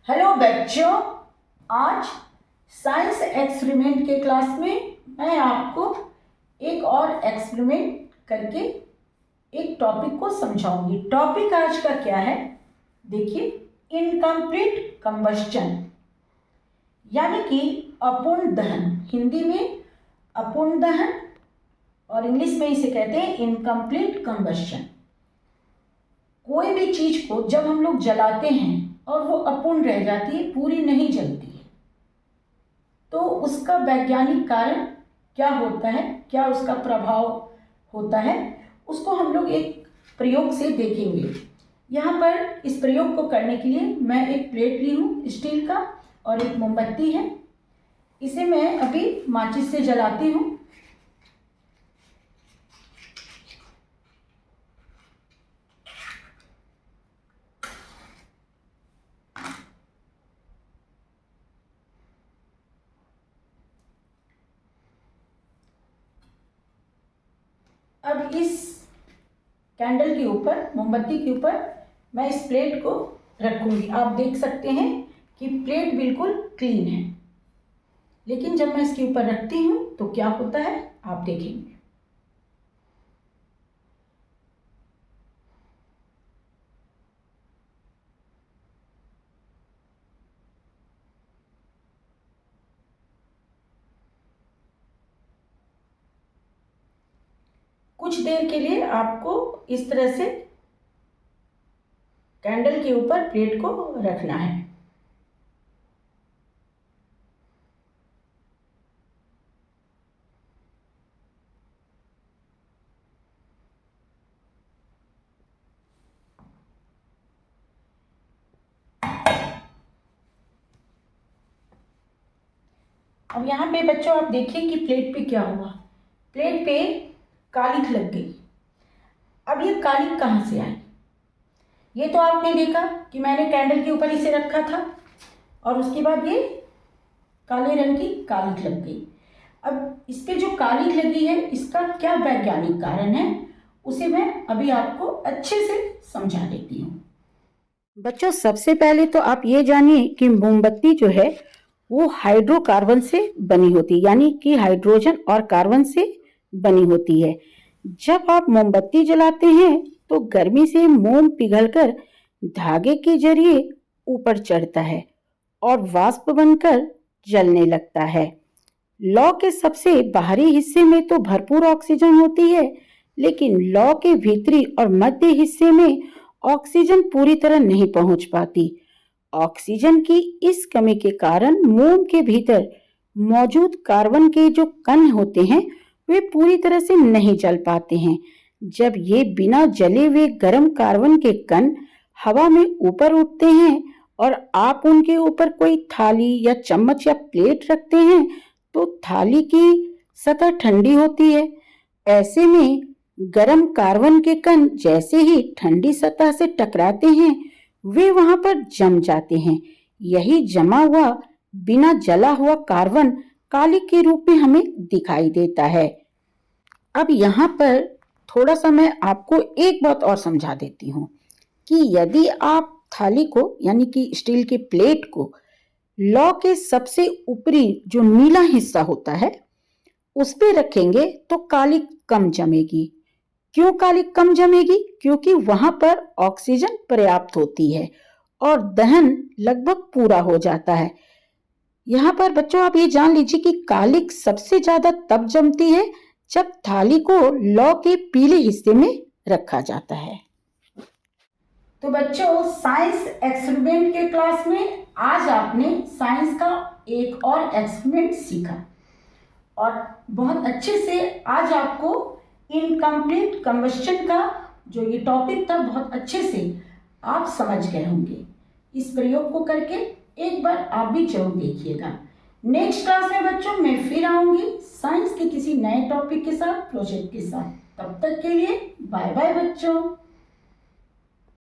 Hello बच्चों, आज science experiment के क्लास में मैं आपको एक और एक्सपेरिमेंट करके एक टॉपिक को समझाऊंगी। टॉपिक आज का क्या है, देखिए, इनकम्प्लीट कंबस्टन यानी कि अपूर्ण दहन। हिंदी में अपूर्ण दहन और इंग्लिश में इसे कहते हैं इनकम्प्लीट कंबस्टन। कोई भी चीज को जब हम लोग जलाते हैं और वो अपूर्ण रह जाती है, पूरी नहीं जलती है, तो उसका वैज्ञानिक कारण क्या होता है, क्या उसका प्रभाव होता है, उसको हम लोग एक प्रयोग से देखेंगे। यहाँ पर इस प्रयोग को करने के लिए मैं एक प्लेट ली हूँ स्टील का और एक मोमबत्ती है। इसे मैं अभी माचिस से जलाती हूँ। अब इस कैंडल के ऊपर, मोमबत्ती के ऊपर मैं इस प्लेट को रखूंगी। आप देख सकते हैं कि प्लेट बिल्कुल क्लीन है, लेकिन जब मैं इसके ऊपर रखती हूँ तो क्या होता है आप देखेंगे। कुछ देर के लिए आपको इस तरह से कैंडल के ऊपर प्लेट को रखना है। अब यहाँ पे बच्चों आप देखिए कि प्लेट पे क्या हुआ। प्लेट पे कालिख लग गई। अब ये कालिख कहाँ से आई? ये तो आपने देखा कि मैंने कैंडल के ऊपर इसे रखा था और उसके बाद ये काले रंग की कालिख लग गई। अब इस पे जो कालिख लगी है, इसका क्या वैज्ञानिक कारण है, उसे मैं अभी आपको अच्छे से समझा देती हूँ। बच्चों, सबसे पहले तो आप ये जानिए कि मोमबत्ती जो है वो हाइड्रोकार्बन से बनी होती है, यानी कि हाइड्रोजन और कार्बन से बनी होती है। जब आप मोमबत्ती जलाते हैं तो गर्मी से मोम पिघलकर धागे के जरिए ऊपर चढ़ता है और वाष्प बनकर जलने लगता है। लौ के सबसे बाहरी हिस्से में तो भरपूर ऑक्सीजन होती है, लेकिन लौ के भीतरी और मध्य हिस्से में ऑक्सीजन पूरी तरह नहीं पहुंच पाती। ऑक्सीजन की इस कमी के कारण मोम के भीतर मौजूद कार्बन के जो कण होते हैं वे पूरी तरह से नहीं जल पाते हैं। जब ये बिना जले हुए गर्म कार्बन के कण हवा में ऊपर उठते हैं और आप उनके ऊपर कोई थाली या चम्मच या प्लेट रखते हैं तो थाली की सतह ठंडी होती है। ऐसे में गर्म कार्बन के कण जैसे ही ठंडी सतह से टकराते हैं वे वहां पर जम जाते हैं। यही जमा हुआ बिना जला हुआ कार्बन कालिख के रूप में हमें दिखाई देता है। अब यहाँ पर थोड़ा सा मैं आपको एक बात और समझा देती हूँ कि यदि आप थाली को यानी कि स्टील की प्लेट को लौ के सबसे ऊपरी जो नीला हिस्सा होता है उस पे रखेंगे तो कालिख कम जमेगी। क्यों कालिख कम जमेगी? क्योंकि वहां पर ऑक्सीजन पर्याप्त होती है और दहन लगभग पूरा हो जाता है। यहाँ पर बच्चों आप ये जान लीजिए कि कालिख सबसे ज्यादा तब जमती है जब थाली को लौ के पीले हिस्से में रखा जाता है। तो बच्चों, साइंस एक्सपेरिमेंट के क्लास में आज आपने साइंस का एक और एक्सपेरिमेंट सीखा और बहुत अच्छे से आज आपको इनकम्प्लीट कंबस्टन का जो ये टॉपिक था बहुत अच्छे से आप समझ गए होंगे। इस प्रयोग को करके एक बार आप भी जरूर देखिएगा। नेक्स्ट क्लास में बच्चों मैं फिर आऊंगी साइंस के किसी नए टॉपिक के साथ, प्रोजेक्ट के साथ। तब तक के लिए बाय बाय बच्चों।